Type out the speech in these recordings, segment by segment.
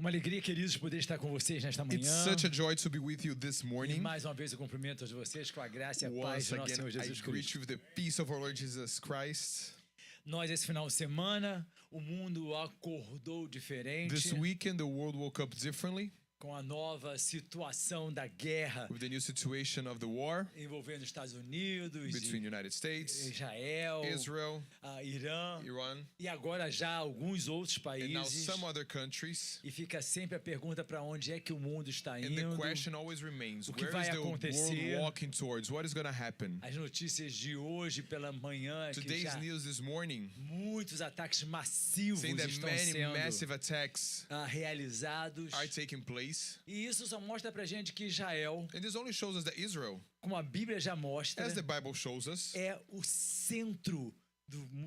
Uma alegria, queridos, poder estar com vocês nesta It's manhã. such a joy to be with you this E morning. mais uma vez eu cumprimento todos vocês com a graça e a paz Once do nosso again, Senhor I Jesus greet Cristo. you with the peace of our Lord Jesus Christ. Nós, esse final de semana, o mundo acordou diferente This weekend, the world woke up differently com a nova situação da guerra with the new situation of the war envolvendo os Estados Unidos, between e United States, Israel, Israel, Irã Iran, e agora já alguns outros and now países. some other countries. E fica sempre a pergunta para onde é que o mundo está And the indo. question always remains, O que where vai is the acontecer? world walking towards? What is going to happen? As notícias de hoje pela manhã é que Today's já news this morning muitos ataques massivos saying that estão many sendo massive attacks realizados. are taking place. E isso só mostra pra gente que Israel, And this only shows us that Israel, como a Bíblia já mostra, as the Bible shows us, é o centro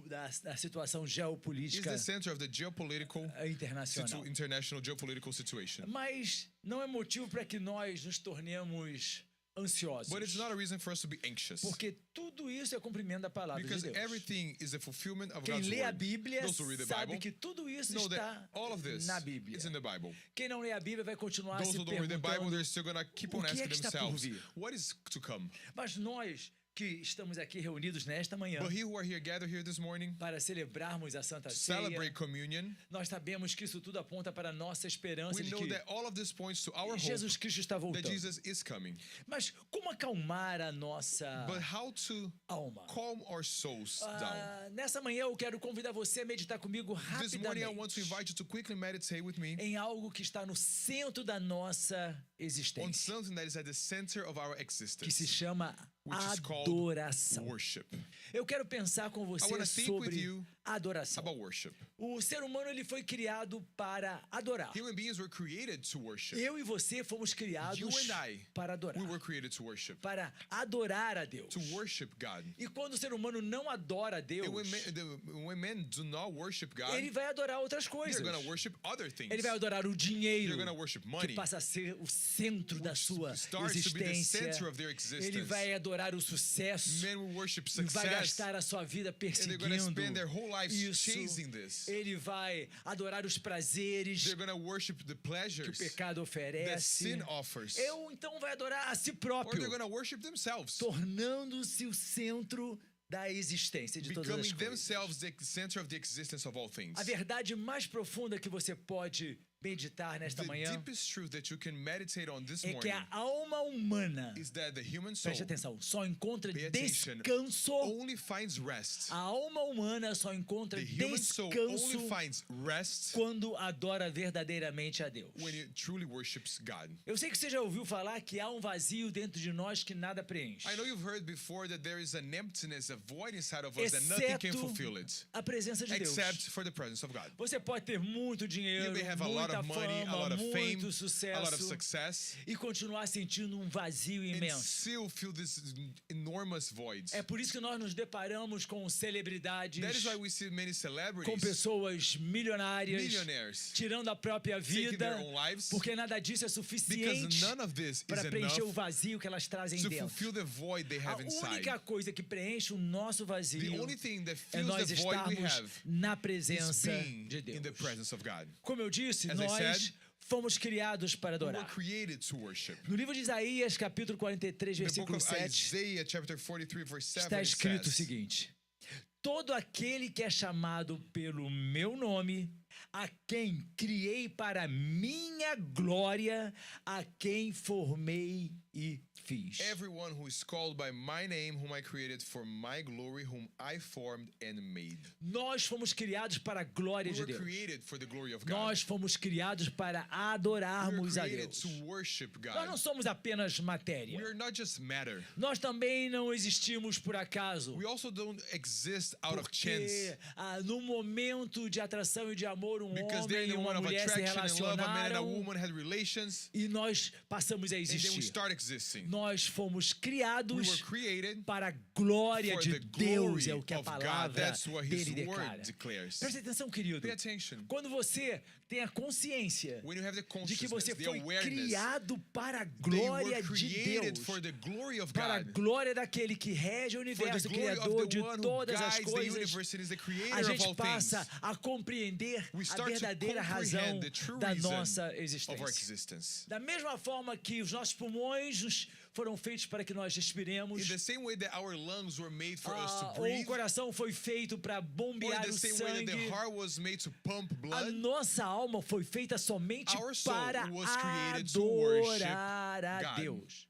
da situação is geopolítica the center of the geopolitical internacional. international geopolitical situation. Mas não é motivo para que nós nos tornemos ansiosos. But it's not a reason for us to be anxious. Porque tudo isso é cumprimento da palavra de Because Deus. everything is the fulfillment of Quem God's lê a word. Bíblia Those who read the sabe Bible que tudo isso know está that all of this na Bíblia. is in the Bible. Quem não lê a Bíblia vai continuar Those se who don't read the Bible, perguntando, they're still gonna keep o on que é asking que está por themselves, vir? what is to come? Mas nós que estamos aqui reunidos nesta manhã But he who are here, gathered here this morning, para celebrarmos a Santa to Ceia, celebrate communion, nós sabemos que isso tudo aponta para a nossa esperança we de know que that all of this points to our hope Jesus Cristo está that voltando. Jesus is coming. Mas como acalmar a nossa But how to alma? calm our souls down? Nessa manhã eu quero convidar você a meditar comigo This morning I want to rapidamente invite you to quickly meditate with me em algo que está no centro da nossa on existência, something that is at the center of our que se existence, chama which is called adoração. worship. Eu quero pensar com I você wanna think with sobre you adoração. About worship. O ser humano ele foi criado para adorar. Human beings were created to worship. Eu e você fomos criados You and I, para adorar, we were created to worship. para adorar a Deus. To worship God. E quando o ser humano não adora a Deus, And when men do not worship God, ele vai adorar outras coisas. they're going to worship other things. Ele vai adorar o dinheiro, They're gonna worship que money, passa a ser o centro da sua starts to be the existência. center of their existence. Ele vai adorar o sucesso. Men will worship E vai success. gastar a sua vida And they're going to perseguindo spend their whole lives isso. chasing this. Ele vai adorar os prazeres They're going to worship the que o pleasures pecado that oferece. sin offers. Eu então vai adorar a si Or próprio, they're going to worship themselves, tornando-se o centro da existência de todas as becoming coisas. themselves the center of the existence of all things. A verdade mais profunda que você pode meditar nesta The manhã deepest truth that you can meditate on this é que morning a alma humana, is that the human soul, preste atenção, só encontra pay attention, descanso. only finds rest. A alma humana só encontra The human soul only descanso finds rest quando adora verdadeiramente a Deus. when it truly worships God. Eu sei que você já ouviu falar que há um vazio dentro de nós que nada preenche, I know you've heard before that there is an emptiness, a void inside of us that nothing can exceto fulfill it, a presença de Deus. except for the presence of God. Você pode ter muito dinheiro, You may have a lot muita of money, a fama, lot of fame, muito a lot of sucesso success, e continuar sentindo um vazio and imenso. still feel this enormous void. É por isso que nós nos deparamos com celebridades, That is why we see many com celebrities, pessoas milionárias, millionaires, tirando a própria taking vida, their own lives, porque nada disso é because suficiente none of this is para preencher o enough vazio que elas trazem to dentro. fulfill the void they A have inside. única coisa que preenche o nosso The vazio only thing that é fills nós the void we estarmos have na is presença being de in the Deus. presence of God. Como eu disse, As I nós said, fomos criados para We were adorar. created to worship. No livro de Isaías, capítulo 43, The book versículo of 7, Isaiah, chapter 43, verse 7, está escrito o says, seguinte: todo aquele que é chamado pelo meu nome, a quem criei para minha glória, a quem formei e fiz. everyone who is called by my name, whom I created for my glory, whom I formed and made. Nós fomos criados para a glória We de were Deus. created for the glory of God. Nós fomos criados para We were adorarmos a created Deus. to worship Nós não God. somos apenas We matéria. are not just matter. Nós também não existimos por acaso. We also don't exist out of chance. Porque no momento de atração e de amor, um Because they're homem in e the uma moment of mulher se attraction and love, a man and a relacionaram woman had relations, e nós passamos a and then we existir. start existing. Nós fomos We criados were created para a glória for de the Deus, glory é o que a of God. palavra That's what His dele word declara. declares. Preste atenção, querido. Pay attention. Quando você tem a consciência When you have the de que consciousness, você the foi awareness, criado para a they glória were de created Deus, for the glory of para a God, glória daquele que rege o for the universo, glory of criador de the one who todas as guides the coisas, universe and is the a creator of gente all things. passa a compreender We a start to verdadeira razão comprehend the true da reason nossa of our existência. existence. Da mesma forma que os nossos pulmões foram feitos para que nós respiremos, In the same way that our lungs were made for us to ou o breathe, coração foi feito para or bombear in o the same way that the sangue, heart was made to pump a blood, nossa alma foi feita somente Our soul para was created to worship adorar a God. Deus.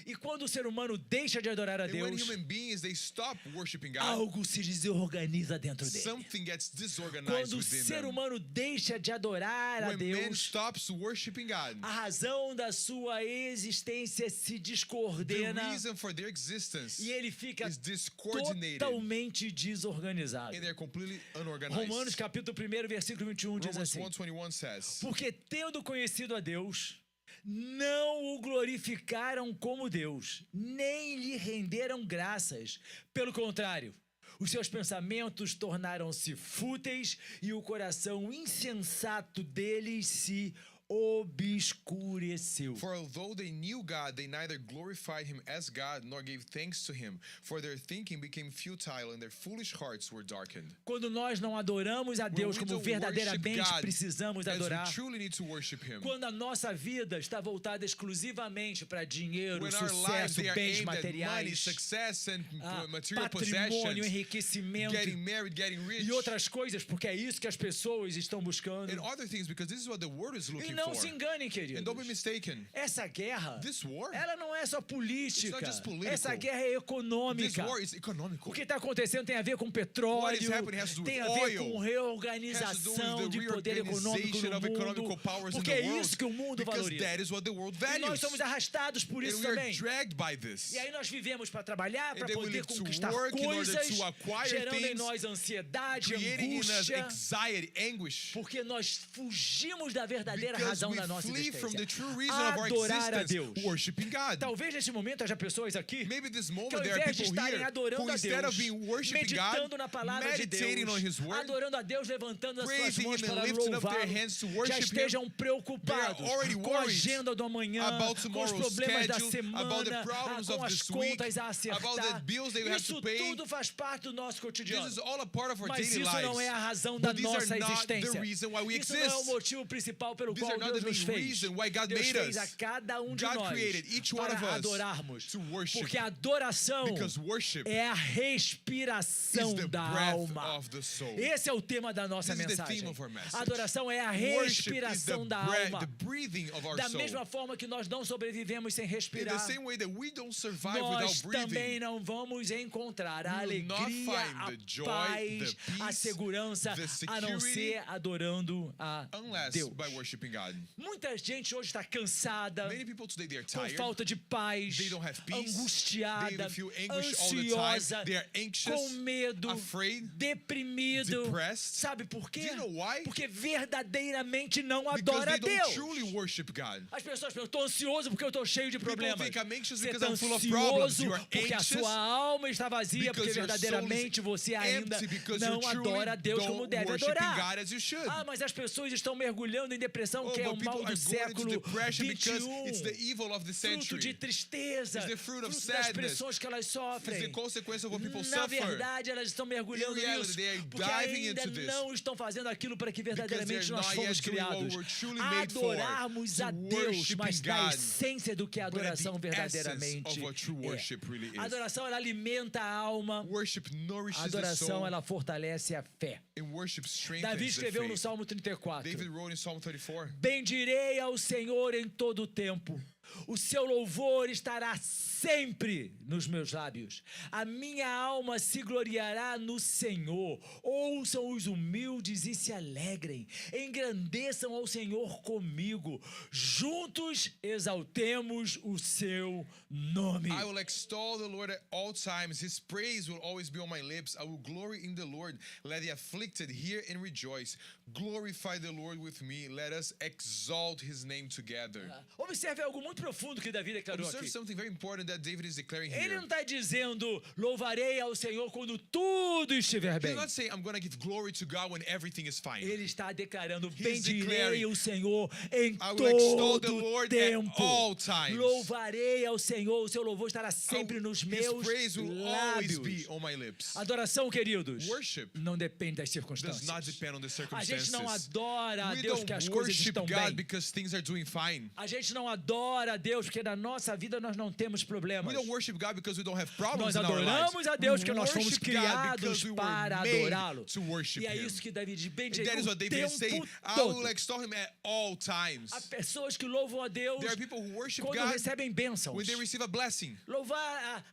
E quando o ser humano deixa de adorar a and when Deus, human beings they stop worshiping God, algo se desorganiza dentro dele. something gets disorganized Quando o within ser them. humano deixa de adorar a When man Deus, stops worshiping God, a razão da sua existência se the descoordena reason for their existence e ele fica is discoordinated totalmente desorganizado. and they're completely unorganized. Romanos capítulo 1, versículo 21 diz Romans assim: 1:21 says, Porque tendo conhecido a Deus, não o glorificaram como Deus, nem lhe renderam graças. Pelo contrário, os seus pensamentos tornaram-se fúteis e o coração insensato deles se obscureceu. For although they knew God, they neither glorified him as God nor gave thanks to him, for their thinking became futile and their foolish hearts were darkened. Quando nós não adoramos a When Deus we como don't verdadeiramente worship God precisamos as we adorar, truly need to worship him, quando a nossa vida está voltada exclusivamente para dinheiro, when our lives sucesso, they are bens aimed at money, materiais, success and material patrimônio, possessions, enriquecimento getting married, getting rich, e outras coisas, porque é isso que as pessoas estão buscando. and other things, because this is what the world is E looking não for. se enganem, And don't be queridos. mistaken, Essa guerra, this war, ela não é só política. It's not just political. Essa guerra é this econômica. war is economical. O que está acontecendo tem a ver com What petróleo, is happening has to do tem with a ver oil, com has to do reorganização with the de poder econômico reorganization no of economical mundo, powers in porque the é world, isso que o mundo because valoriza. that is what the world E values. nós somos arrastados por And isso we are também. dragged by this. E aí nós vivemos para trabalhar, And para then we poder live to conquistar work in order coisas, to acquire gerando em things, nós ansiedade, creating in us angústia, anxiety, anguish, porque nós fugimos da verdadeira because razão we da nossa flee from the existência. true reason of our Adorar a existence, Deus. worshiping God. Talvez nesse momento haja pessoas aqui Maybe this que moment ao there are invés de people estarem here adorando who a instead of Deus, being worshiping meditando God, na palavra de meditating on Deus, His word, adorando a Deus, levantando as suas praising mãos Him and para lifting up their louvá-lo, hands to já worship Him, estejam preocupados they are already com a worried agenda do amanhã, about com os tomorrow's problemas da schedule, about the semana, problems com of as this week, contas a about the acertar. bills they have Isso to pay. tudo faz parte do nosso This cotidiano. is all a part of our Mas daily isso não é a lives. razão da But these nossa are not the existência. reason why we Isso não é o exist. motivo principal pelo These qual are not Deus the nos main fez. reason why God Deus made fez us. a cada um de God nós created each one para of us adorarmos. to worship. Porque a adoração Because worship é a respiração is the da breath alma. of the soul. Esse é o tema da nossa This is the mensagem. theme of our message. A adoração é a Worship is the respiração da breath, alma. the breathing of our Da soul. mesma forma que nós não sobrevivemos sem In the respirar, same way that we don't survive nós without também breathing, não vamos encontrar a we will not alegria, find a the joy, paz, the a peace, segurança, the a não security, ser adorando a unless Deus. by worshiping God. Muita gente hoje está cansada, Many people today they are com tired. falta de paz, They don't have peace. They angustiada, even feel anguish all the ansiosa, time. They are anxious, com medo, afraid, deprimido. depressed. Sabe por quê? Do you know why? Porque verdadeiramente não Because adora a they don't Deus. truly worship God. As pessoas pensam, estou ansioso porque eu estou cheio de People problemas. think I'm anxious Você because está I'm full of problems. ansioso You are porque a anxious sua alma está vazia, porque because your soul verdadeiramente is você ainda empty because não you truly adora a Deus como don't deve worshiping adorar. God as you should. Ah, mas as pessoas estão mergulhando em depressão, que é o But mal people are do going into século depression because it's the XXI. evil of the Fruto de century. tristeza, It's the fruit of fruto das sadness. pressões que elas It's sofrem. the consequence of what people Na suffer. verdade, elas estão mergulhando In reality, nisso they are porque diving ainda into this. não estão fazendo aquilo para que Because verdadeiramente they're nós not fomos yet doing what criados. we're truly made for, Adorarmos a to Deus, worshiping mas da God, essência do que a but at the adoração essence verdadeiramente of what true worship really é. is. A adoração, ela alimenta a alma. Worship A nourishes the adoração, soul, ela fortalece a fé. and worship strengthens Davi the escreveu no faith. Salmo 34. David wrote in Psalm 34, Bendirei ao Senhor em todo o tempo. O seu louvor estará sempre nos meus lábios. A minha alma se gloriará no Senhor. Ouçam os humildes e se alegrem. Engrandeçam ao Senhor comigo. Juntos exaltemos o seu nome. I will extol the Lord at all times. His praise will always be on my lips. I will glory in the Lord. Let the afflicted hear and rejoice. Glorify the Lord with me. Let us exalt his name together. Observe algo muito muito profundo que Davi declarou Observe aqui. something very important that David is declaring Ele here. não está dizendo, louvarei ao Senhor quando tudo estiver He's bem. not saying, I'm going to give glory to God when everything is fine. Ele está declarando, He's bendirei declaring, o Senhor em I will extol the todo Lord tempo. at all times. Louvarei ao Senhor, o seu louvor estará sempre nos His meus praise will always be lábios. on my lips. Adoração, queridos, Worship não depende das Does not circunstâncias. depend on the A circumstances. gente não adora a We Deus don't porque as coisas worship estão God bem. because things are doing fine. A gente não adora a Deus porque na nossa vida nós não temos problemas. We don't worship God because we don't have problems Nós in our lives. adoramos a Deus We porque nós fomos worship God criados because we were para made adorá-lo. to worship E é Him. isso que Davi diz, And bendirei that is o what David is saying. tempo I will todo. extol Him at all times. Há pessoas que louvam a Deus There are people who worship quando God recebem bênçãos. when they receive a blessing.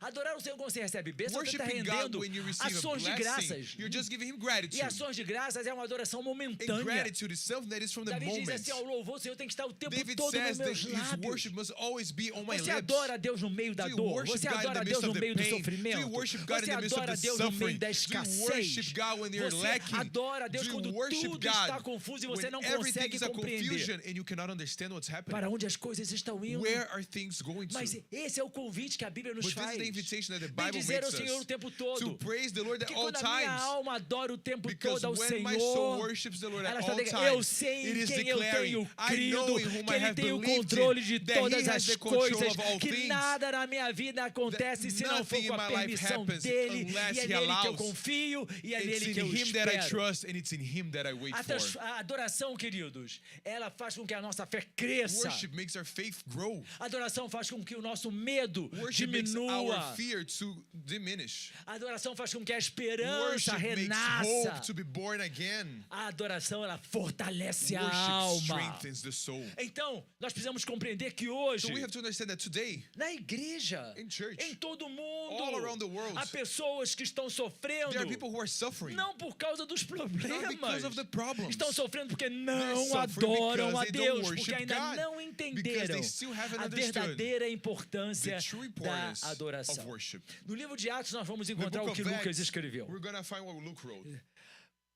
Adorar o Senhor quando você recebe bênção, você está Worshiping God rendendo when you receive a ações de blessing, graças. you're just giving Him E gratitude. ações de graças é uma adoração And momentânea. gratitude is something that is from the Davi diz moment. assim, ao louvor, o Senhor tem que estar o tempo David todo nos says that meus His lábios. worship must always be on my Você lips. adora a Deus no meio da Do you dor. worship Você God in adora the a midst Deus no of the meio do pain? Do sofrimento. you worship God in Você the midst of adora a the Deus no meio suffering? da Do you escassez. worship God when you're Você lacking? adora a Deus Do you quando worship tudo está God confuso e você when não everything consegue is a compreender confusion and you cannot understand what's happening? para onde as coisas estão indo. Where are things going to? Mas esse é o convite que a Bíblia nos But this faz. is the invitation that the Bem Bible dizer ao makes Senhor o us tempo to todo. praise the Lord at Que all quando a minha times. alma adora o tempo Because todo ao when my Senhor, soul worships the Lord ela at está all declarando, eu times, sei it em is quem eu declaring, tenho I crido, know in whom que I Ele have tem o believed controle in, de that He todas has as the control coisas, of all que things, nada na minha vida acontece se não for nothing com in a my life permissão happens dele, unless e é He nele que eu allows. confio, e é It's nele que eu in Him that I espero. trust and it's in Him that I wait for. A adoração, queridos, ela faz com que a nossa fé cresça. Worship makes our faith grow. A adoração faz com que o nosso medo Worship makes our diminua. fear to diminish. A adoração faz com que a esperança Worship makes renasça. hope to be born again. A adoração, ela fortalece a Worship alma. strengthens the soul. Então, nós precisamos compreender que hoje, So we have to understand that today, na igreja, in church, em todo mundo, all around the world, há pessoas que estão sofrendo, there are people who are suffering. não por causa dos Not problemas, because of the problems. estão sofrendo porque They're não suffering adoram a because they don't Deus, porque worship ainda God. não Because entenderam they still haven't a understood verdadeira importância the true da importance of adoração. worship. No livro de Atos nós vamos The encontrar book o que of Lucas Acts, escreveu. we're going to find what Luke wrote.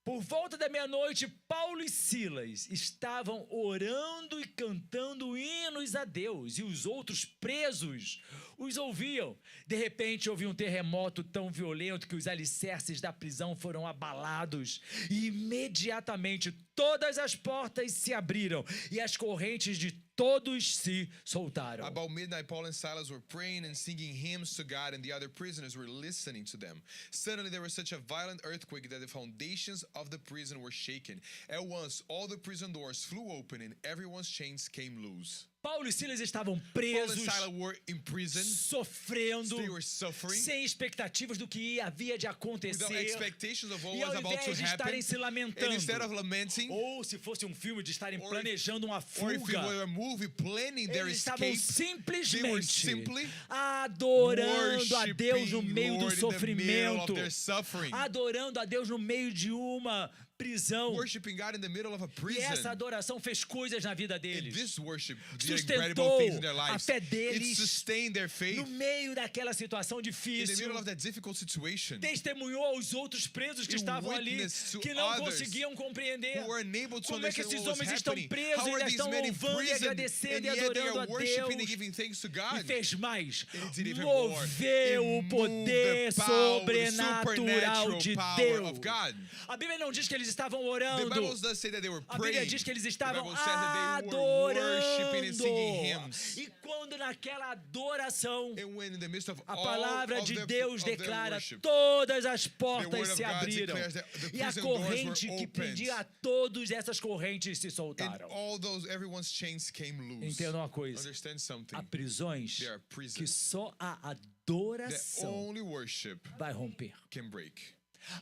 Por volta da meia-noite, Paulo e Silas estavam orando e cantando hinos a Deus, e os outros presos os ouviam. De repente, houve um terremoto tão violento que os alicerces da prisão foram abalados, e imediatamente todas as portas se abriram e as correntes de todos se soltaram. About midnight, Paul and Silas were praying and singing hymns to God, and the other prisoners were listening to them. Suddenly, there was such a violent earthquake that the foundations of the prison were shaken. At once, all the prison doors flew open, and everyone's chains came loose. Paulo e Silas estavam Paul and presos, Silas were in prison. sofrendo, They were suffering sem expectativas do que havia de acontecer. without expectations of what E was ao about to invés de happen. estarem se And lamentando, instead of lamenting, ou se fosse um filme de estarem Or if- planejando uma or if it fuga, were a movie planning their eles estavam escape, they were simplesmente simply adorando a Deus no worshiping meio do Lord in the middle sofrimento, of their suffering. adorando a Deus no meio de uma prisão. Worshiping God in the middle of a E essa prison. adoração fez coisas na vida And deles. this worship did Sustentou incredible things in their a lives. fé It deles sustained their faith No meio daquela situação in the difícil. middle of that difficult situation. Testemunhou aos outros presos que It estavam ali, witnessed to que não others conseguiam compreender who were unable to como é que understand esses what was homens estão happening. presos How e are ainda these estão men in louvando e prison agradecendo and e yet they adorando a are worshiping and Deus. giving thanks to E God? fez mais, And it did even more. moveu o It moved poder the power, the sobrenatural de supernatural power Deus. of God. A Bíblia não diz que eles estavam The orando. Bible does say that they were A Bíblia praying. diz que eles The estavam Bible says that they were worshiping and singing adorando. hymns. E quando naquela adoração, And when in the midst of a all palavra of de their, Deus of their declara, worship, todas as the word portas of se God abriram. declares that the E a prison doors corrente were que opened. prendia a todos essas correntes se And soltaram. all those, everyone's chains came loose. Entenda uma coisa. Understand something. Há prisões There are que prisons só a that adoração only worship vai romper. can break.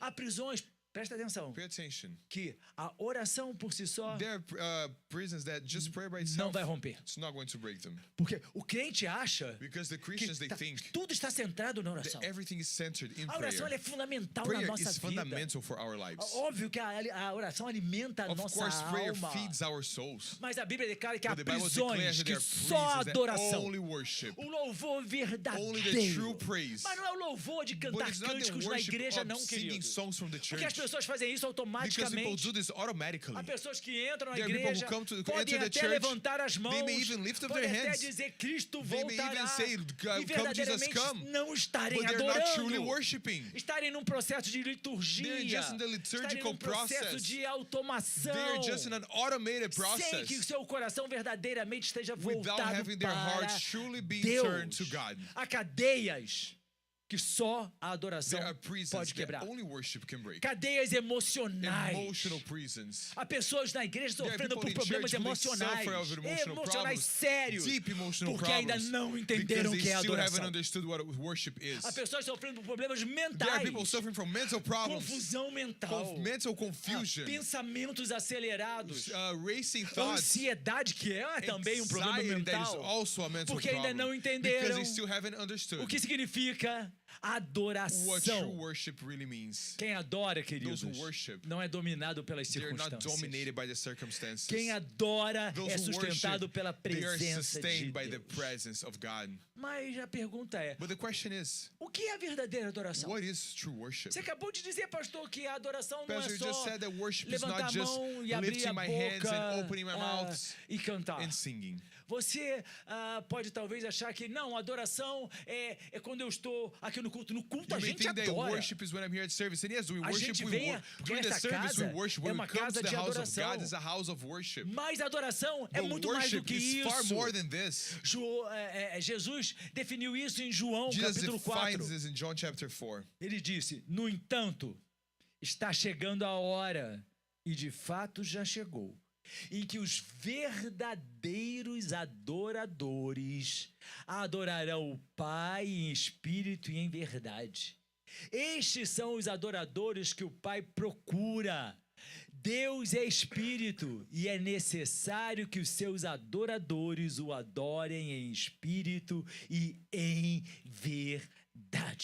Há prisões, presta atenção, Pay attention. que a oração por si só There are prisons that just prayer by não itself, vai romper. it's not going to break them. Porque o crente acha Because the que Christians, they think tudo está centrado na oração. that everything is centered in A oração ela prayer. é fundamental na Prayer nossa is vida. fundamental for our lives. Óbvio que a oração alimenta a Of nossa course, prayer alma. feeds our souls. Mas a Bíblia declara que há But the Bible declares prisões that que there are só a prisons that adoração, only worship, o louvor only the verdadeiro. true praise. Mas não é o louvor de But cantar it's not the cânticos na worship igreja, of não, singing querido. songs from the Porque as church. pessoas fazem isso Because people automaticamente. do this automatically. Há pessoas que entram na There are people igreja, who come to podem enter the até church, levantar as mãos, they may even lift up podem their até hands. dizer Cristo They may voltará, even say, e come Jesus, verdadeiramente come. não estarem But they're not truly adorando, worshiping. estarem num processo de liturgia, They're just in the estarem liturgical num processo process. de automação, They're just in an automated sem process que o seu coração verdadeiramente esteja without voltado having their para hearts truly being turned Deus. to God. Há cadeias que só a adoração There are prisons pode that quebrar. only worship can break. Cadeias emocionais. Emotional prisons. Há pessoas na igreja There are sofrendo people por in problemas church who emocionais. suffer over emotional Emocionais problems, sérios. deep emotional Porque ainda problems, não because entenderam o they que é still haven't adoração. understood what worship is. Há pessoas sofrendo por problemas There are people mentais. suffering from mental problems, Confusão mental. mental confusion, Pensamentos acelerados. racing thoughts, Ansiedade, que é também um problema anxiety that is mental. also a mental Porque ainda problem. não Because entenderam they still haven't understood o que significa what true adoração. worship really means. Quem adora, queridos, Those who worship, não é dominado pelas They're not circunstâncias. dominated by the circumstances. Quem adora Those é who sustentado worship, pela they are presença de sustained by the Deus. presence of God. Mas a pergunta é, But the question is, o que é a verdadeira adoração? what is true worship? Você acabou de dizer, pastor, que a adoração não Pastor, é you just só said that worship is levantar a not just mão e abrir lifting a my hands and boca opening my mouth e cantar. and singing. Você pode talvez achar que não, adoração é quando eu estou aqui no culto. No culto You a may gente think that adora. worship is when I'm here at service. And yes, we A worship, gente we vem, worship. porque During the essa service, we casa worship. é When uma we come casa to the de house of adoração. God, it's a house of worship. Mas a adoração é But muito mais do worship que is far isso. more than this. Jesus definiu isso em João, Jesus capítulo 4. defines this in John chapter 4. Ele disse, no entanto, está chegando a hora, e de fato já chegou, em que os verdadeiros adoradores adorarão o Pai em espírito e em verdade. Estes são os adoradores que o Pai procura. Deus é espírito e é necessário que os seus adoradores o adorem em espírito e em verdade.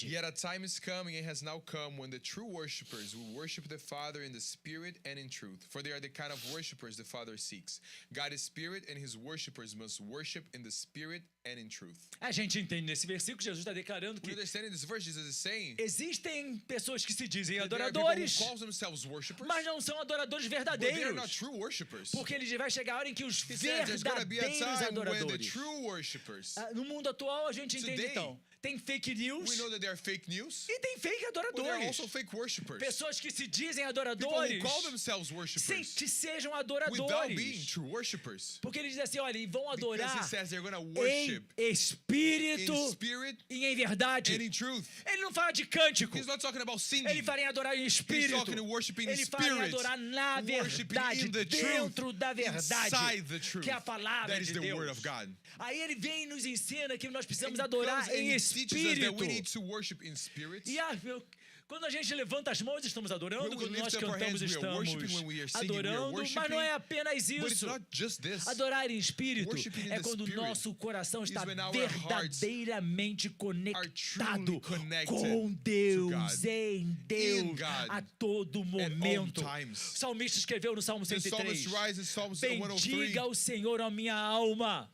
Yet a time is coming and has now come when the true worshipers will worship the Father in the Spirit and in truth, for they are the kind of worshipers the Father seeks. God is Spirit, and His worshipers must worship in the Spirit and in truth. A gente entende nesse versículo que Jesus está declarando We que understand in this verse, Jesus is saying existem pessoas que se dizem that there are people adoradores, who call themselves worshipers, mas não são adoradores but they are not verdadeiros. true worshipers. Porque ele vai chegar a hora em que os He says there's going to be a verdadeiros time when the adoradores. true worshipers, No mundo atual a gente entende Today, então. Tem fake we news know that they are fake news, e tem fake but they are adoradores. also fake worshipers. Pessoas que se dizem People who adoradores call themselves sem worshipers que sejam without being adoradores. true worshipers. Porque ele diz assim, olha, e vão Because he adorar says they're going to em worship espírito in spirit e em verdade. and in truth. Ele não fala de cântico. He's not talking about Ele singing. fala em adorar em He's espírito. talking to worshiping in Ele fala em spirit, adorar na worshiping verdade, in the dentro truth, da verdade, inside the truth. que é a palavra That is de the Deus. word of God. Aí ele vem e nos ensina que nós precisamos And he adorar comes and em he teaches us that we need espírito. to worship in spirit. E quando a gente levanta as mãos, estamos adorando. When we Quando nós lift up our cantamos, hands, we are estamos worshiping. When we are singing, we are adorando. Mas worshiping. não é apenas But it's isso. not just this. Adorar em espírito Worshiping in é the quando o spirit nosso coração está is when our hearts verdadeiramente are conectado truly connected com to Deus, God. em Deus, God, a todo momento. times. O salmista escreveu no Salmo The 103, psalmist writes in Psalm 103, bendiga o Senhor, a minha alma,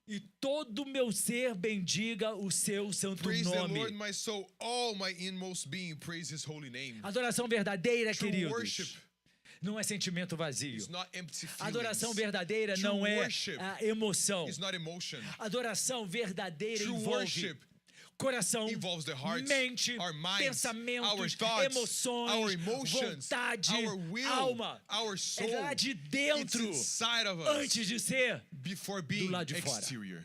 e todo o meu ser bendiga o seu santo praise the nome. Lord, my soul, all my inmost being, praise His holy name. Adoração verdadeira, True queridos, worship não é sentimento vazio. is not empty feelings. Adoração verdadeira True não é worship a emoção. is not emotion. Adoração verdadeira True envolve worship coração, involves the hearts, mente, our minds, our pensamentos, thoughts, emoções, our emotions, vontade, our will, alma. our soul. É lá de It's dentro, inside of us antes de ser. before being lado de fora. exterior.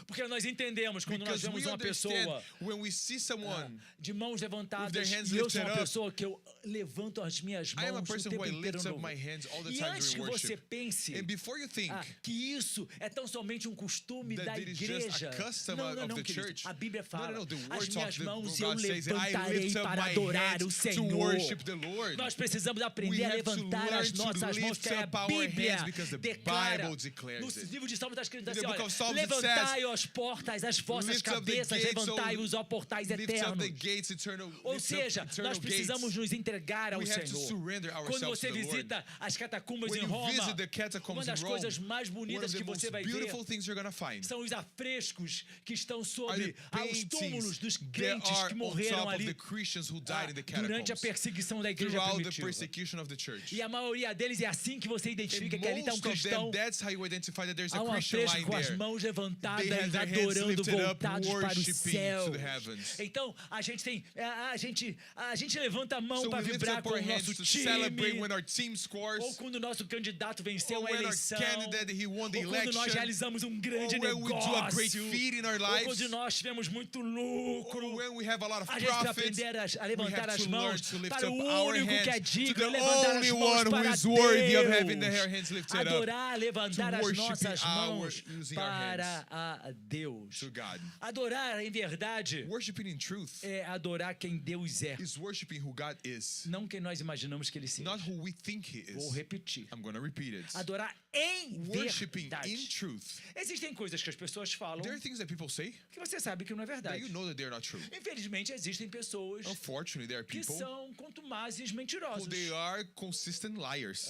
Porque nós entendemos quando nós Because vemos we uma understand pessoa when we see someone, de mãos levantadas, with their hands e eu sou lifted uma up. pessoa que eu levanto as minhas I am a mãos o person tempo who I inteiro lift no up my louvor. hands all the E time antes que during você worship. pense And before you think que isso é tão somente um costume that da it is just igreja, a custom não, of the querido. church. A Bíblia fala, No, the as word minhas talks, the mãos God eu says, I levantarei lift up para my adorar o hands to Senhor. worship the Lord. Nós precisamos We aprender a have to levantar learn as to nossas mãos, lift porque a up our Bíblia hands because the declara, Bible declares no it. livro de Salmos está escrito In assim, the book olha, of Psalms it levantai, ó says, as portas, as vossas Lift up the cabeças, gates, levantai-os, ó portais Lift up eternos. the gates, eternal, Ou lift up seja, eternal nós precisamos gates. nos entregar ao We have to Senhor. surrender Quando ourselves você to the Lord. visita as catacumbas When em you Roma, visit the uma catacombs in das Rome, coisas mais one bonitas of que the você most vai ver beautiful things you're gonna find são os afrescos que estão are sobre the os túmulos paintings dos that crentes are que on morreram top of ali the Christians who died in the durante a catacombs perseguição da igreja throughout the primitiva. persecution of the church. E a maioria deles é assim que você identifica que ali está Most of cristão. them, that's how you identify that there's a Há um Christian afresco line com as there. mãos levantadas, They have their hands adorando, lifted up, voltados para os worshiping céus. to the heavens. Então, a gente levanta a mão So para we lift vibrar up com our o hands nosso to celebrate time. when our team scores, Ou quando o nosso candidato venceu or uma when our eleição. candidate he won the Ou quando nós election, realizamos um grande or when we do a great negócio. feat in our Ou lives, quando nós tivemos muito lucro. or when we have a lot of A gente precisa profits. aprender a We levantar have as to learn mãos to lift para up o our único que é hands to digno, the levantar as only mãos one who para is worthy of Deus. having their hands lifted up, Adorar, levantar to as worship nossas mãos using our para a Deus. to God. Adorar, em verdade, Worshiping in truth é adorar quem Deus é, is worshiping who God is, não quem nós imaginamos que Ele seja. not who we think He Vou is. repetir. I'm going to repeat it. Adorar em Worshiping in verdade. truth. Existem coisas que as pessoas falam There are things that people say que você sabe que não é that verdade. you know that they're not true. Infelizmente, existem pessoas Unfortunately, there are que people são contumazes who mentirosos. they are consistent liars.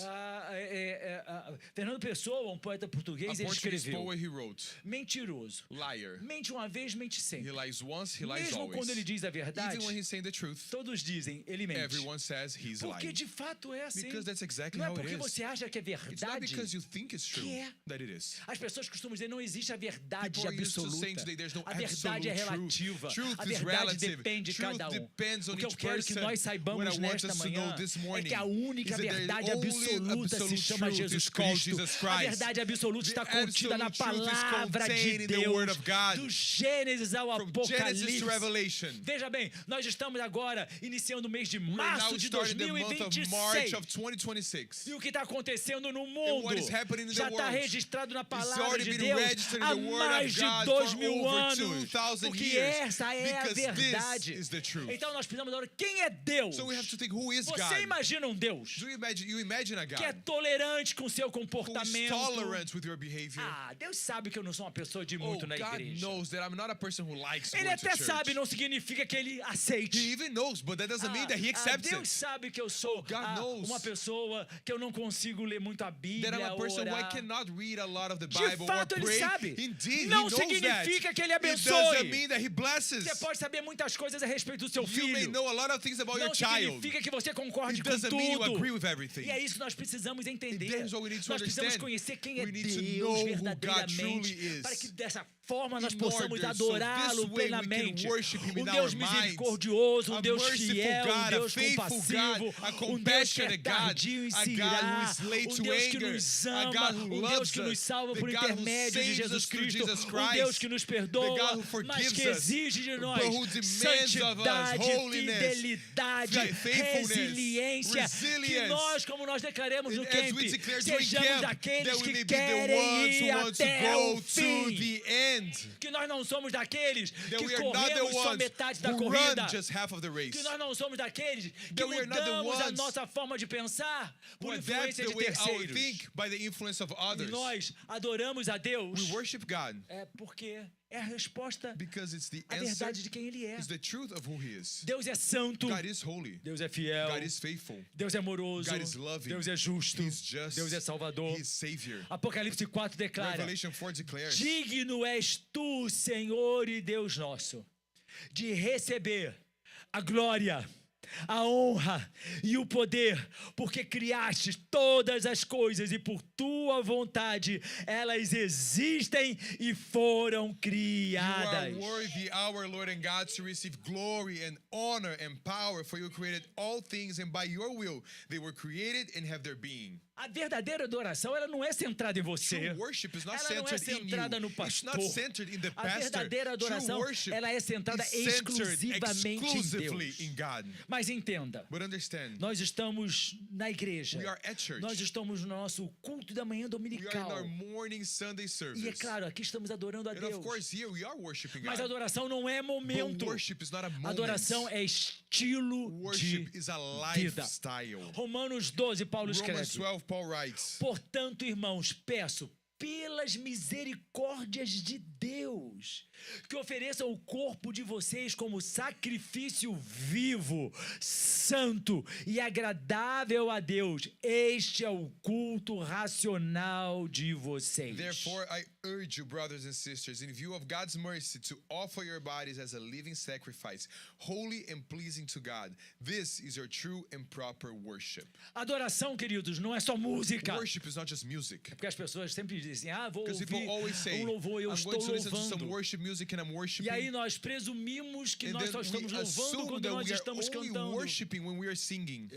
Fernando Pessoa, um poeta A português, ele Portuguese escreveu: poet he wrote, mentiroso. liar. Mente uma vez, mente He sempre. lies once, he lies Mesmo always. quando ele diz a verdade, Even when he's saying the truth, todos dizem, ele mente. everyone says he's Porque lying. de fato é assim. Because that's exactly Não é how it porque is. você acha que é It's not verdade. because you think it's true que é. that it is. As pessoas costumam dizer não existe a verdade People are used to absoluta. saying today there's no A verdade é absolute relativa. truth. Truth A is verdade relative. depende de Truth cada um. depends on O que eu each quero que person. nós What saibamos I want nesta us to manhã know this é morning que a única is that the verdade only absoluta se absolute chama truth Jesus is called Cristo. Jesus A Christ. verdade absoluta está The contida na absolute truth is palavra de contained in the Word Deus, of God. do Gênesis ao From Genesis Apocalipse. to Revelation. Veja bem, nós estamos agora iniciando o mês de We're now março de starting the month of March 2026. of 2026. E o que está acontecendo no mundo what is happening in the já está world registrado na It's palavra already de been Deus registered in há the Word mais of de God 2000 for over anos. 2,000 Porque years. essa é a Because verdade. this is the truth. Então nós precisamos agora, quem é Deus? So we have to think, who is Você God? imagina um Deus Do you imagine a que é God tolerante com seu who is comportamento? tolerant with your behavior? Ah, Deus sabe que eu não sou uma pessoa de Oh, muito na God igreja. knows that I'm not a person who likes Ele going to até church. sabe, não significa que ele aceite. He even knows, but that doesn't mean that he accepts Deus it. sabe que eu sou God knows uma pessoa que eu não consigo ler muito a Bíblia, That I'm a person who I orar. cannot read a lot of the De Bible fato, or ele pray. sabe. Indeed, Não he knows significa that. que ele It abençoe. doesn't mean that he blesses. Você pode saber muitas coisas a respeito do seu You may filho. know a lot of things about Não your child. significa que você concorde It com doesn't mean you tudo. agree with everything. E é isso que nós precisamos entender. That is what we need to Nós precisamos understand. conhecer quem é We need to Deus know who God verdadeiramente, truly is. para que dessa forma nós In possamos order, adorá-lo so this way we can plenamente. worship him in Um our Deus minds. misericordioso, um A Deus merciful fiel, God, um a Deus faithful compassivo, God, a um Deus que é compassionate God, tardio em a se God who irar, is late um to Deus que anger, nos a ama, God who um Deus loves que nos us, salva the por God who intermédio de saves Jesus us through Cristo, Jesus um Christ, Deus que nos the perdoa, God who mas forgives que us, exige de but nós who demands of us santidade, holiness, fidelidade, faithfulness, resiliência, que resilience. nós, como nós declaramos no As camp, we declare during sejamos camp, daqueles that we que may be the querem ones ir who want to até go o to fim. the end. Que nós não somos daqueles That que we are not the corremos só ones metade da who corrida. run just half of the race. Que nós não somos daqueles que That we are not the mudamos a ones nossa forma de pensar Who por adapt influência the de way I terceiros. think by the influence of E others. nós adoramos a Deus We worship God porque é a resposta because it's the à answer, verdade de quem Ele é. it's the truth of who He is. Deus é santo, God is holy. Deus é fiel, God is faithful. Deus é amoroso, God is loving. Deus é justo, He's just. Deus é salvador. He is Savior. Apocalipse 4 declara: Revelation 4 declares, digno és tu, Senhor e Deus nosso, de receber a glória, a honra e o poder, porque criaste todas as coisas e por tua vontade elas existem e foram You are criadas. worthy, our Lord and God, to receive glory and honor and power, for you created all things, and by your will they were created and have their being. A verdadeira adoração, ela não é centrada em você. True worship is not Ela não é centered in centrada you. no It's pastor. not centered in the A pastor. verdadeira True adoração, worship ela é centrada is centered exclusivamente em exclusively Deus. in God. Mas entenda, But understand, nós estamos na igreja. we are at church. Nós estamos no nosso culto da manhã We are in dominical. our morning Sunday service. E é claro, aqui estamos adorando a And of Deus. course, here we are worshiping Mas God. adoração não é But momento. worship is not a moment. Adoração é estilo Worship de is a vida. lifestyle. Romanos 12, Paulo Romans escreve: 12, Paul writes, portanto, irmãos, peço pelas misericórdias de Deus. Que ofereçam o corpo de vocês como sacrifício vivo, santo e agradável a Deus. Este é o culto racional de vocês. Therefore, I urge you, brothers and sisters, in view of God's mercy, to offer your bodies as a living sacrifice, holy and pleasing to God. This is your true and proper worship. Adoração, queridos, não é só música. Worship is not just music. Porque as pessoas sempre dizem, vou Because people ouvir always say, louvor, eu I'm estou going to listen to some louvando. worship music and I'm worshiping. E aí nós presumimos que And nós then só estamos we louvando assume quando that nós we are estamos only cantando. worshiping when we are singing.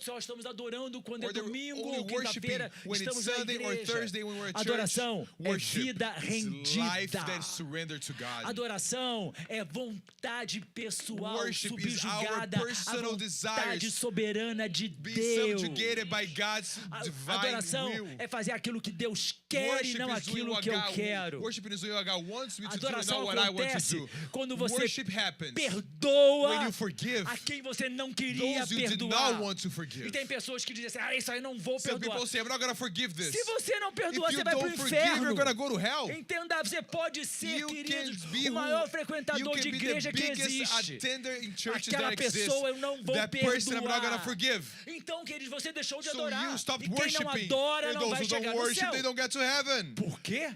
Só estamos adorando quando é Or they're domingo only ou quinta-feira, worshiping when estamos it's na Sunday or igreja. Thursday when we're at church. Adoração é Worship vida is life rendida. that is surrendered to God. Adoração é vontade pessoal Worship is our subjugada à personal vontade desires soberana de Be Deus. subjugated by God's divine Adoração will. é fazer aquilo que Deus quer e Worship não is doing aquilo what que eu God, quero. worship is doing what God wants me to do and Adoração not what I want to acontece do. quando você Worship happens perdoa when you forgive a quem você não queria those you did perdoar. not want to forgive. E tem pessoas que dizem assim, isso aí eu não vou Some perdoar. people say, I'm not going to forgive this. Se você não perdoar, If you você vai pro don't forgive, you're inferno. going to go to hell. Entenda, você pode ser, You queridos, can be o maior you frequentador can de be igreja the que biggest existe. attender in churches Aquela that exist. pessoa eu não vou That person I'm not going perdoar. to forgive. Então, queridos, você deixou de So adorar. you stopped E quem não worshiping. adora And não those vai who don't chegar no worship, céu. they don't get to heaven. Por quê?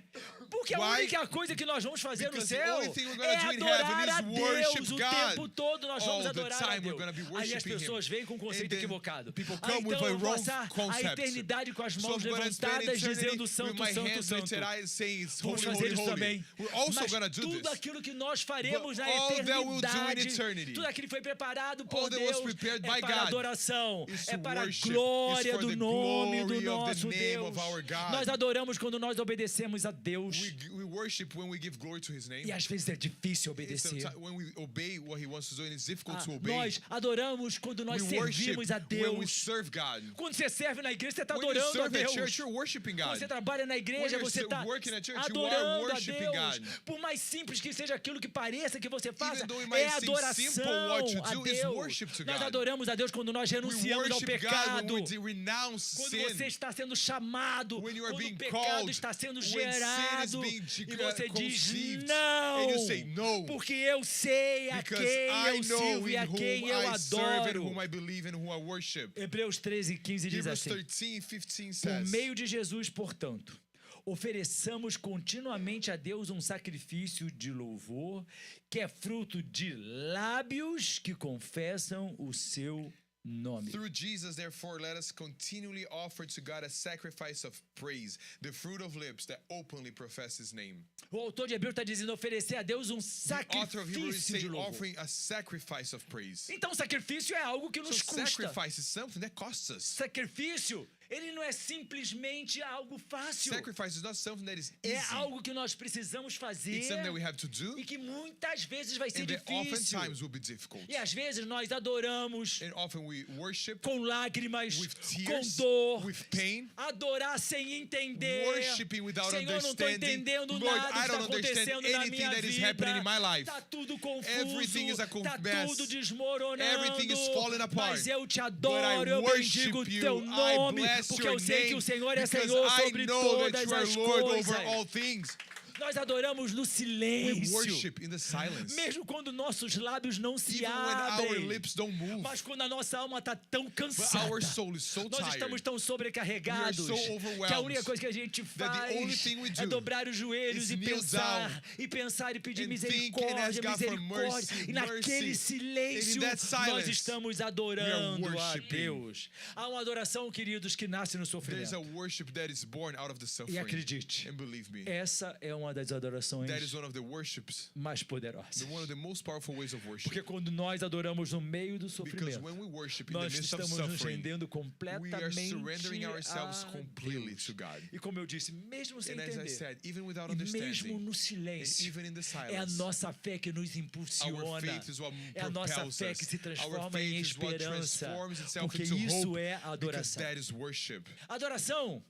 Porque a Why? única coisa que nós vamos fazer no Because the céu only thing we're gonna é do in adorar heaven a is Deus worship o God. tempo todo. Nós vamos All the adorar a time we're Deus. gonna be Aí as worshiping pessoas Him. vêm com um conceito And then equivocado. people come with Então a eu vou wrong passar a concept. eternidade com as So mãos I'm gonna spend levantadas eternity dizendo with santo, my santo, hands santo. lifted high saying, Vamos holy, fazer holy, isso holy. também. We're also Mas going to do tudo this. aquilo que nós faremos But na all that we'll do in eternidade, eternity, tudo aquilo que foi preparado all por that was Deus, prepared é by para God adoração, is é to para a worship, glória is for do the nome do glory of the nosso name Deus. of our God. Nós adoramos quando nós obedecemos a Deus. We worship when we give glory to His name. E às vezes é difícil It's obedecer. when we obey what He wants to do, and it's difficult to obey. Nós adoramos quando nós We worship servimos a when we Deus. serve God. Quando você serve na igreja, você está When you adorando a serve at Deus. church, you're worshiping Quando God. você trabalha na igreja, When you're você está working at church, you are adorando a worshiping Deus. God. Por mais simples que seja aquilo que pareça que você faça, Even though it might é seem adoração simple, what you a do is Deus. worship to Nós God. adoramos a Deus quando nós We renunciamos ao worship God pecado. when we renounce Quando sin. você está sendo chamado, When you are quando o being pecado called, está sendo when sin is gerado, being e você diz conceived, não, and you say no, porque eu sei a because quem I eu know sirvo e in a quem whom eu I serve and adoro. whom I believe and who I worship. Hebreus 13:15 diz Hebrews assim: 13:15 por says, meio de Jesus, portanto, ofereçamos continuamente a Deus um sacrifício de louvor, que é fruto de lábios que confessam o seu nome. through Jesus, therefore, let us continually offer to God a sacrifice of praise, the fruit of lips that openly profess His name. O autor de Hebreus está dizendo oferecer a Deus um The author of Hebrews is sacrifício de saying louvor. offering a sacrifice of praise. Então, sacrifício é algo que So nos custa. sacrifice is something that costs us. Sacrifício, ele não é simplesmente algo fácil. Sacrifice is not something that is É easy. algo que nós precisamos fazer It's something that we have to do, e que muitas vezes vai ser and that difícil. oftentimes will be difficult. E às vezes nós adoramos And often we worship com lágrimas, with com tears, dor, with pain, adorar sem entender. worshiping without Senhor, não estou understanding. entendendo Lord, nada I que está don't understand acontecendo na anything minha that is vida. happening in my life. Tá tudo confuso, Everything is a tá mess. tudo desmoronando. Everything is falling apart. Mas eu te But adoro, I eu worship bendigo o you. teu I nome, bless porque your eu sei que name o Senhor é because Senhor I sobre know that todas you are as Lord coisas. over all things. Nós adoramos no We silêncio. worship in the silence. Mesmo quando nossos lábios não se Even when our abrem. lips don't move. Mas quando a nossa alma está tão But cansada, our soul is so nós estamos tired tão sobrecarregados, We are so overwhelmed que a única coisa que a gente that the only faz thing we é do dobrar os joelhos is e kneel pensar, down e pedir and think and misericórdia, ask God for misericórdia. mercy, E naquele mercy. silêncio, And in that silence, nós estamos adorando a worshiping. Deus. Há uma adoração, queridos, que nasce no There's sofrimento. a worship that is born out of the E suffering. acredite, And believe me, essa é uma das adorações that is one of the worships, mais poderosas. one of the most powerful ways of worship. Porque quando nós adoramos no meio do Because sofrimento, when we worship in the nós midst of estamos nos suffering, rendendo we are completamente surrendering ourselves a completely Deus. to God. E como eu disse, mesmo sem And as I entender, said, even without e mesmo understanding, no and silêncio, even in the é a silence, nossa fé que nos our impulsiona. faith is what É a nossa propels fé us. que se Our transforma faith em is what esperança. transforms itself Porque into isso hope, é a because adoração. that is worship. A adoração,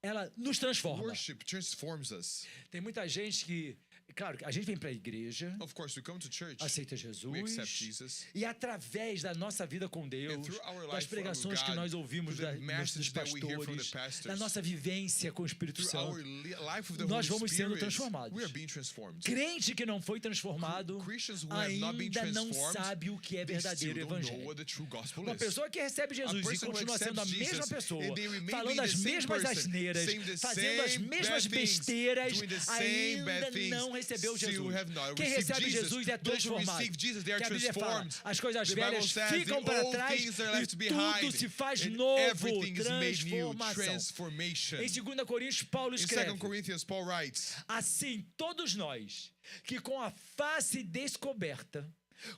ela nos transforma. Worship transforms us. Tem muita gente que Claro, a gente vem para a igreja, Of course, we come to church, aceita we accept Jesus, Jesus, e através da nossa vida com and Deus, through our das life pregações with que God, nós ouvimos through the dos message that we hear from the pastores, pastors, da nossa vivência com o Espírito through Santo, our life with the nós Holy vamos sendo Spirit, transformados. we are being transformed. Crente que não foi transformado Christians who have not been ainda não transformed, sabe o que é they verdadeiro still don't know evangelho. what the true gospel Uma is. pessoa que recebe A Jesus e person who continua sendo a accepts mesma Jesus pessoa, and they remain falando being as the same mesmas person, asneiras, saying the fazendo as same mesmas bad things, besteiras, doing the same bad ainda things, não recebeu still Jesus. have not Quem received recebe Jesus. Jesus é Those who transformado. receive Jesus, they are Que a Bíblia fala, transformed. as coisas The Bible velhas says ficam the para old trás things are e left tudo behind, se faz and novo, everything is made new. transformação. Transformation. Em 2 Coríntios, Paulo In escreve, 2 Corinthians, Paul writes, assim, todos nós, que com a face descoberta,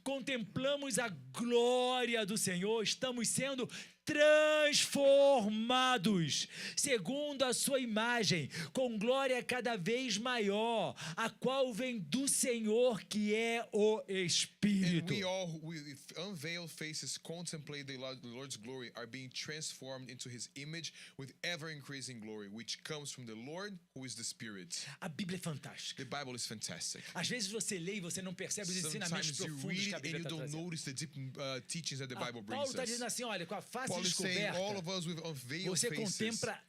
contemplamos a glória do Senhor, estamos sendo transformados segundo a sua imagem, com glória cada vez maior, a qual vem do Senhor, que é o and Espírito. we all, with unveiled faces, contemplate the Lord's glory, are being transformed into His image with ever-increasing glory, which comes from the Lord, who is the Spirit. A Bíblia é fantástica. The Bible is fantastic. Às vezes você lê e você não percebe os ensinamentos Sometimes you profundos read que a it and Bíblia you está don't trazendo. notice the deep teachings that the Bible Paulo brings está dizendo us. assim, olha, com a face Paul is saying, descoberta, all of us with unveiled você faces,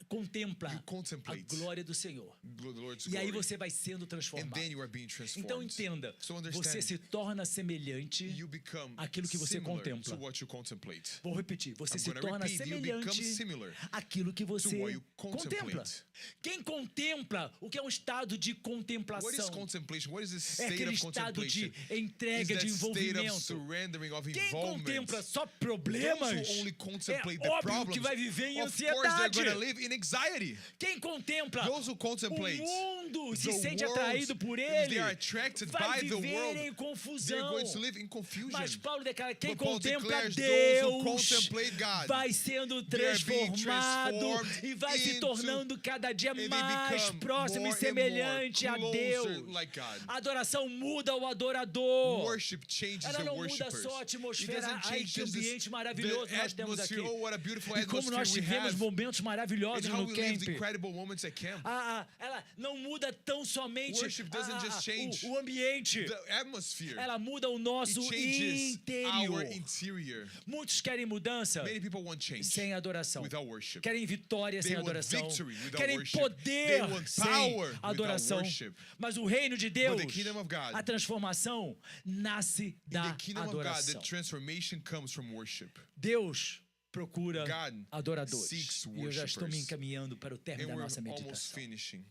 contempla you a contemplate glória do Senhor. the Lord's E aí glory, você vai sendo and transformado. then you are being Então transformed. entenda, So você understand, se torna semelhante. you become àquilo que você similar contempla. to what you contemplate. Vou repetir, você I'm se gonna torna repeat, you become semelhante similar àquilo que você what you contempla. contemplate. Quem contempla, o que é um estado de What is contemplação? contemplation? What is the É state aquele of estado de contemplation? entrega, Is de that state of envolvimento. surrendering, of Quem involvement? contempla só Those problemas, who only é contemplate the óbvio problems, que vai viver em of course they're ansiedade. going to live in anxiety. Quem contempla Those who contemplate o mundo, se the sente world, atraído por if ele, they are attracted vai by the viver world, em they're confusão. going to live in confusion. Mas Paulo declara, quem But Paul contempla declares Deus those who contemplate God, vai sendo they are being transformado transformed e vai se into- tornando cada dia and they mais become próximo e more and semelhante a more Deus. closer like God. A adoração muda o adorador. Worship changes Ela the não muda worshippers. só a It atmosfera, doesn't ai change que just ambiente maravilhoso the nós temos aqui. atmosphere. Oh, what a beautiful E como nós atmosphere we tivemos have. momentos maravilhosos And how no we lived camp. incredible moments at camp. Ela não muda tão somente Worship doesn't just change o ambiente. the atmosphere. Ela muda o nosso It changes interior. our interior. Muitos querem mudança Many people want change sem adoração. without worship. Querem vitória They sem want adoração. victory without Querem worship. poder They want sem power without adoração. worship. Mas o reino de Deus, the kingdom of God, a transformação nasce In da the kingdom of God, the adoração. transformation comes from worship. Deus procura God adoradores. seeks E eu já estou me worshipers. encaminhando para o término And da we're nossa almost meditação. finishing.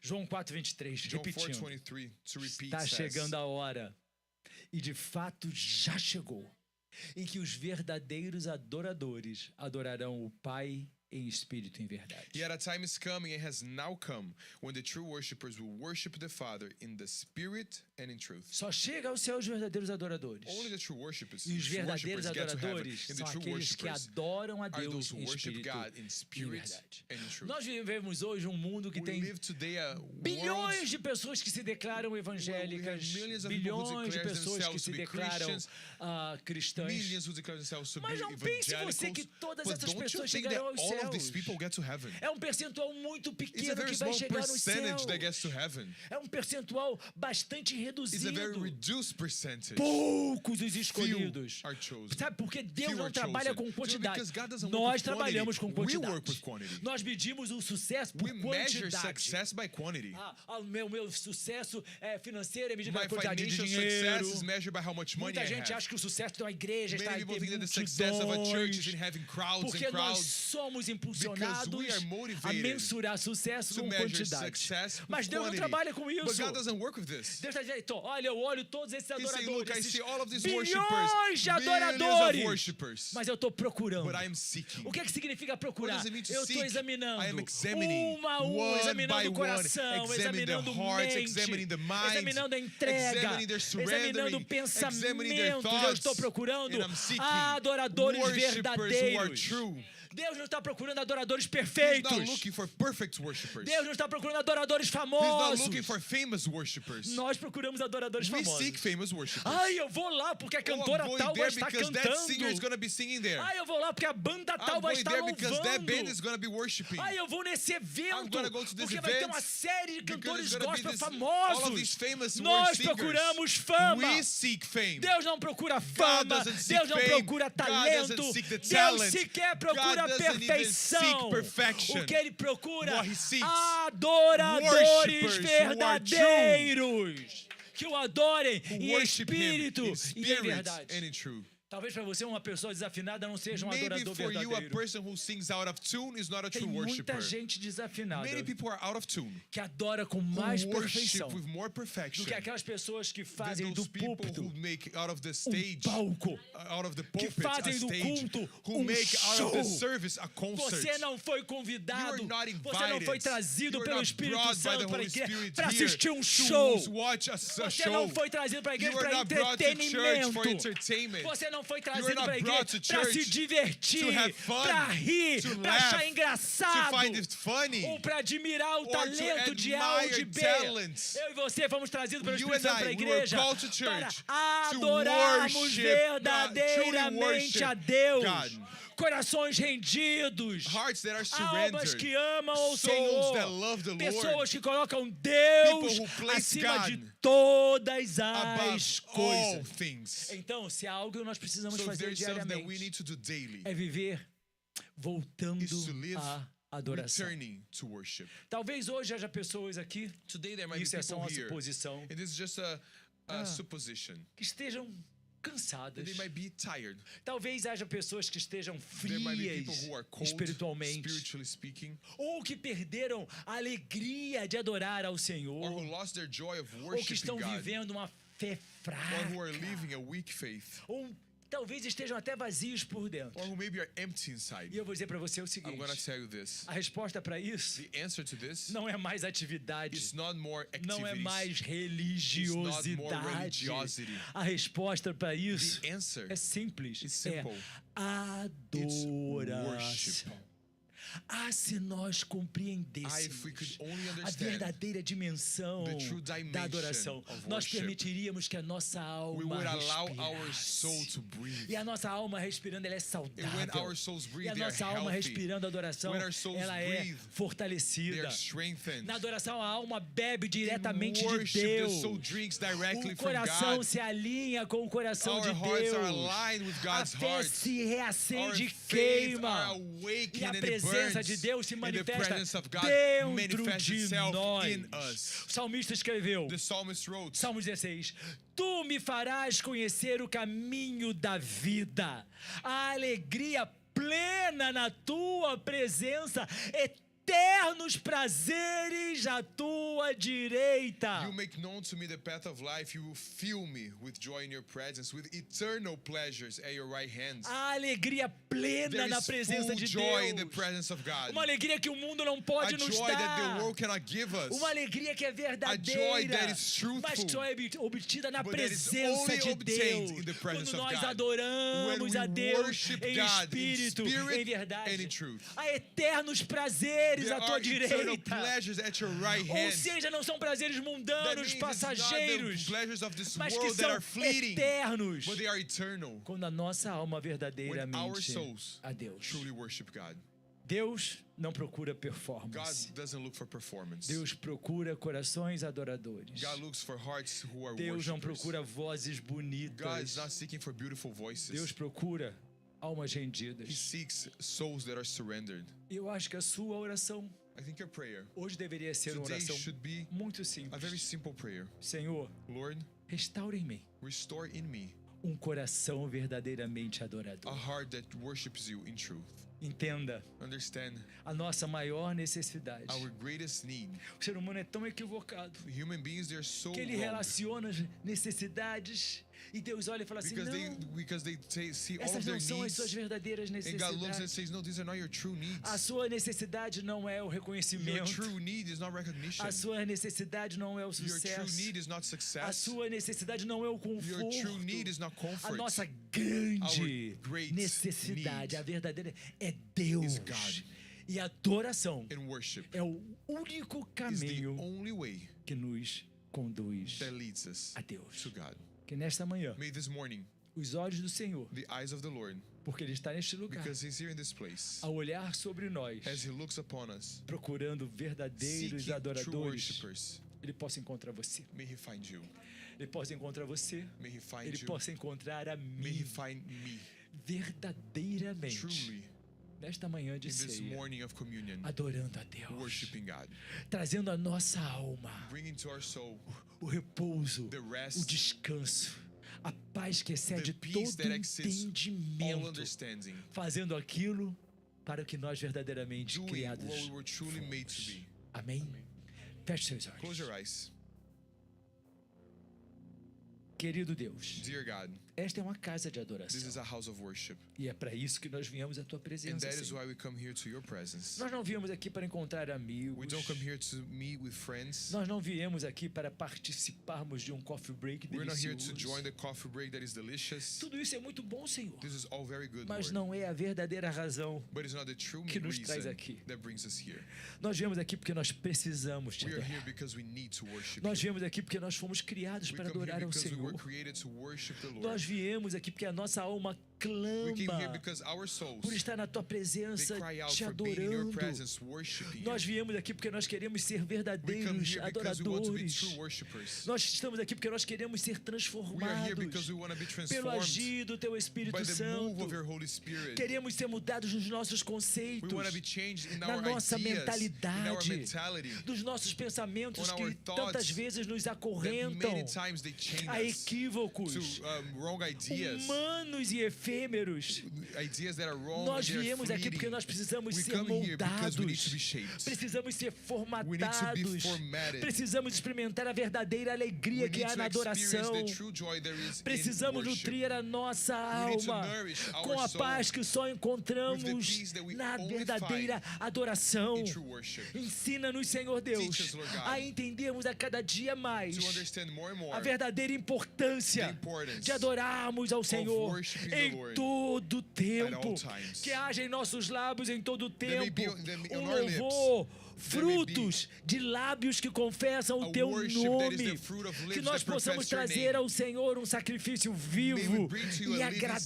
João 4:23, John repetindo. 4:23 to repeat Está says, chegando a hora, e de fato já chegou, em que os verdadeiros adoradores adorarão o Pai em espírito e em verdade. Yet a time is coming and has now come when the true worshipers will worship the Father in the Spirit and in truth. Só chega aos céus os verdadeiros adoradores. Only the true worshipers, E os true verdadeiros worshipers get to heaven. adoradores And são the true aqueles que worshipers adoram a are Deus those who em worship espírito God in e em spirit verdade. and in truth. Nós vivemos hoje um mundo que We tem live today a bilhões world de pessoas que se declaram evangélicas, millions of people who bilhões de declare pessoas que themselves se to be declaram Christians, cristãs. millions who declare themselves to be Mas não pense você que evangelicals. todas But essas don't you pessoas think that chegarão aos all of these céus. people get to heaven? É um percentual muito It's a pequeno very que vai small chegar nos percentage céus. that gets to heaven. É um percentual bastante It's reduzido. a very reduced percentage. Poucos os Few escolhidos. are chosen. Sabe por que Deus Few não are trabalha chosen. com quantidade? Because God doesn't work Nós with quantity. trabalhamos com We quantidade. work with quantity. Nós medimos o sucesso por We measure quantidade. success by quantity. O meu sucesso financeiro é medido My pela quantidade de financial dinheiro. success is measured by how much money Muita I gente have. acha que o sucesso de uma igreja está Many em people ter think that the success of a church is in multidões. having crowds Porque and nós crowds. somos impulsionados we are a motivated mensurar sucesso to com measure quantidade. success with Mas Deus não quantity. trabalha com But isso. God doesn't work with this. Deus está dizendo, então, olha, eu olho todos esses He's saying, look, I adoradores, see all of these bilhões worshipers, de billions of adoradores, worshipers, mas eu estou procurando. but I am seeking. O que significa procurar? What does it mean to Eu estou seek? examinando I am examining uma a one examinando by o coração, one, examining the examinando hearts, mente, examining the mind, examinando a entrega, examining their surrendering, examinando examining their pensamentos. Eu thoughts, estou procurando and I'm seeking adoradores worshipers who are verdadeiros. true. Deus não está God procurando adoradores He's perfeitos. not looking for perfect worshipers. Deus não está procurando adoradores He's not famosos. looking for famous worshipers. Nós procuramos adoradores We famosos. seek famous worshipers. Ai, eu vou lá porque a Oh, cantora I'm going tal vai there estar because that singer is cantando. going to be singing there. Ai, eu vou lá porque a banda tal I'm vai going estar there because that band louvando. is going to be worshiping. Ai, eu vou nesse I'm evento gonna go to this porque vai ter uma event série de because cantores it's gonna be gospel this- all of these famosos. famous Nós word singers. procuramos fama. We seek fame. Deus não procura fama, doesn't seek Deus não fame. procura God talento, doesn't seek the Deus talent. sequer procura God doesn't even perfeição. seek perfection. O que Ele procura? What he seeks. Adoradores Worshippers who are verdadeiros. Que o adorem Who em worship him espírito in e em spirit verdade. and in truth. Talvez para você uma pessoa desafinada não seja um Maybe adorador for you, a verdadeiro. person who sings out of tune is not a Tem true worshiper. muita gente desafinada Many people are out of tune. que adora com Who mais perfeição worship with more do perfection que aquelas pessoas que than fazem do those people púlpito who make out of the um stage, palco. out of the Que pulpit, a fazem do stage, culto who make out of the show. service a concert. Você não foi convidado, You are not você não foi invited. trazido You are pelo not Espírito brought by the Santo para a Holy igreja Spirit para here assistir um to show. watch a Você não show. foi trazido para a igreja You are para not brought to church entretenimento. for entertainment. Você não foi You trazido are para a not igreja brought to para se church divertir, to have fun, para rir, to para laugh, achar to engraçado find it funny, ou para admirar o or to talento de A ou de admire B. talents. Eu e você fomos trazidos pelo You Espírito and Santo para a I, we were igreja called to para church to adorarmos worship verdadeiramente God, truly a Deus. God. Corações rendidos, Hearts that are almas surrendered, que amam o souls Senhor, that love the Lord, pessoas que colocam Deus people who place acima de God todas above as all coisas. things. Então, se há algo que nós precisamos So if fazer there's something that we diariamente, need to do daily, é viver voltando is to live à adoração. returning to worship. Talvez hoje haja pessoas aqui, Today there might be isso é só people uma here, suposição, and this is just a supposition, que estejam that cansadas. they might be tired. Talvez haja pessoas que estejam There might be frias people who are cold, espiritualmente, spiritually speaking, ou que perderam a alegria de adorar ao or Senhor, who lost their joy of ou que estão worshiping God, vivendo uma fé or who are fraca, living a weak faith, ou talvez estejam até vazios por dentro. or who maybe are empty inside. E eu vou dizer para você o I'm seguinte, gonna tell you this. a resposta para isso The answer to this não é mais atividade, is not more não é activities. mais more religiosidade. religiosity. A resposta para isso The answer é simples, is é simple. It's worship. adoração. Ah, se nós compreendêssemos if we could only a understand verdadeira dimensão the true dimension da adoração, of nós worship, permitiríamos que a nossa we alma would allow our respirasse. soul to breathe. E a nossa alma respirando, ela é And when saudável. our souls E breathe, a they are nossa alma healthy. respirando a adoração, When our souls ela é breathe, They fortalecida. are strengthened. Na adoração, a alma bebe In diretamente de worship, the Deus. soul drinks directly O from coração God. se alinha com o coração Our de hearts are Deus. aligned with A God's fé heart. se Our reacende e faith queima. are E awakened a and it presença burns. de Deus se And the manifesta presence of God dentro manifests de itself nós. in us. O salmista escreveu, The psalmist wrote, Salmo 16, Tu me farás conhecer o caminho da vida, a alegria plena na tua presença, eternos prazeres à tua direita. You make known to me the path of life. You will fill me with joy in your presence, with eternal pleasures at your right hand. A alegria plena There na is presença full de joy in the Deus. presence of God. Uma alegria que o mundo não A pode nos joy that dar. the world cannot give us. Uma alegria que é joy verdadeira, that is truthful, mas que só é obtida na but that is presença only de obtained Deus. in the presence Quando of nós God. adoramos When a we Deus worship em God in espírito, spirit em verdade. and in truth. Há eternos prazeres There à tua are eternal direita. pleasures at your right Ou hand. seja, não são prazeres That mundanos, means it's not the passageiros, pleasures of this mas que world that são are fleeting, eternos. but they are eternal. Quando a nossa alma When our verdadeiramente souls a Deus. truly worship God. Deus não procura God performance. doesn't look for performance. Deus procura corações adoradores. God looks for hearts who are Deus não worshipers. procura vozes God is bonitas. not seeking for beautiful voices. Deus procura almas He rendidas. seeks souls that are surrendered. Eu acho que a sua oração I think your prayer hoje deveria ser uma today oração should be muito a very simples. simple prayer. Senhor, Lord, restaura em mim restore in me um coração verdadeiramente a adorador. heart that worships you in truth. Entenda, Understand a nossa maior necessidade. our greatest need. O ser humano é tão equivocado Human beings, they're so que ele wrong relaciona as necessidades e Deus olha e fala assim, because they não, see all essas of their não são as suas needs, verdadeiras and God looks and necessidades. says, no, these are not your true A needs. sua necessidade não é o Your reconhecimento. true need is not recognition. A sua necessidade não é o Your true sucesso. need is not A success. sua necessidade não é o Your true need conforto. is not A comfort. nossa grande Our great necessidade, need a verdadeira, é Deus. is God. E adoração and worship é o único is the caminho only way que nos conduz that leads us a Deus. to God. Que nesta manhã, May this morning os olhos do Senhor, the eyes of the Lord, porque Ele está neste lugar, because He's here in this place, a olhar sobre nós, as He looks upon us, procurando verdadeiros seeking true adoradores, worshipers, Ele possa encontrar você. may He find you. Ele possa encontrar você. May He find Ele you. possa encontrar a May He mim find me verdadeiramente truly nesta manhã de in this ceia, morning of communion, adorando a Deus, worshiping God, trazendo a nossa alma bringing to our soul o repouso, the o rest, descanso, a paz que excede the peace todo that exceeds all entendimento, understanding, fazendo aquilo para o que nós verdadeiramente doing criados what we were truly made to fomos. be. Amém? Feche seus Close olhos. your eyes. Querido Deus, Dear God, esta é uma casa de this is adoração a house of worship, e é para isso que nós viemos à Tua and presença, that is Senhor. why we come here to your presence. Nós não viemos aqui para encontrar We amigos. don't come here to meet with friends. Nós não viemos aqui para participarmos de um coffee break We're not here to delicioso. join the coffee break that is delicious. Tudo isso é muito bom, Senhor, This is all very good, mas Lord, não é a verdadeira razão. but it's not the true que nos traz reason aqui. that brings us here. Nós viemos aqui porque nós precisamos te We are here adorar. because we need to worship Nós you. viemos aqui porque nós fomos criados We para come here adorar ao because we were Senhor. created to worship the Lord. Nós viemos aqui porque a nossa alma We came here clama because our souls, por estar na tua they presença, cry out te for being in your adorando. presence, worshiping Nós you. viemos aqui porque nós queremos ser We come verdadeiros here because we want to be adoradores. true worshipers. Nós estamos aqui porque nós queremos ser We are here transformados because we want to be pelo transformed agir do teu by Espírito the move Santo. of your Holy Spirit. Queremos ser mudados nos nossos We conceitos, want to be changed in na our nossa ideas, in our mentalidade, mentality. dos nossos pensamentos On que our tantas thoughts vezes nos That acorrentam many times they chain a us equívocos to wrong ideas, humanos e efêmeros. ideas that are wrong, Nós they are viemos aqui porque fleeting. nós precisamos We ser come here because we need to be moldados, shaped. precisamos ser We need to be formatados, formatted. precisamos experimentar a verdadeira alegria We que need há to na experience adoração. the true joy there is in Precisamos worship. nutrir a nossa We need to alma nourish our com a soul paz que só encontramos with the peace that we na only verdadeira find adoração. in true worship. Ensina-nos, Senhor Teach Deus, us, Lord God, a entendermos a cada dia mais To understand more and more a verdadeira importância the importance de adorarmos ao Senhor worshiping the em Lord todo o tempo. all times. Que haja em nossos lábios em todo o may be tempo on um our lips. louvor, There may be frutos de lábios que confessam o a teu worship that is nome. the fruit of lips Que nós that profess possamos your trazer name. ao Senhor um sacrifício May vivo we bring to you e a living agradável.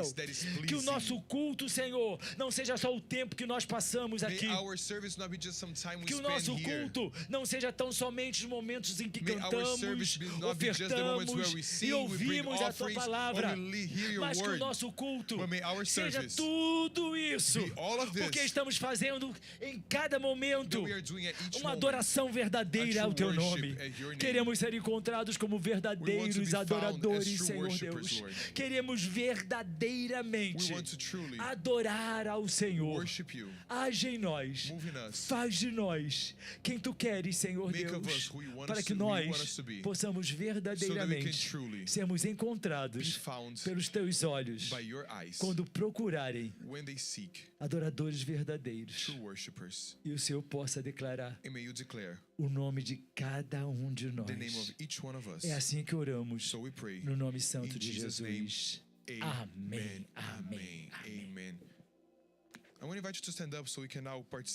sacrifice that is Que o pleasing. nosso culto, Senhor, não seja só o tempo que nós passamos May aqui. our service not be just some time we Que o spend nosso here. culto não seja tão somente os momentos em que May our cantamos, service not be just the moments where ofertamos we e sing, we bring ouvimos a tua offerings, palavra, or we hear your mas que o word. nosso culto But may our seja service tudo isso, be all of this. porque estamos fazendo em cada momento That we are doing at each uma moment. adoração verdadeira A ao true teu worship nome. at your name. Queremos ser encontrados como We want to be verdadeiros found adoradores, as true Senhor worshipers, Deus. Lord. Queremos We verdadeiramente want to truly adorar ao Senhor. worship you. Age em nós, Move in us. faz de nós quem tu queres, Senhor Make of Deus, us who you want para us que to- who you want nós us to be. possamos So that we can verdadeiramente truly sermos be encontrados found pelos teus olhos by your eyes quando procurarem when they seek adoradores verdadeiros. true worshipers. E o Senhor possa declarar And may you declare o nome de cada um de the name nós. of each one of us. É assim que oramos, So we pray. no nome santo In de Jesus' Jesus. Amen. Amém, amém, Amen. amém. Amen. I want to invite you to stand up so we can now participate.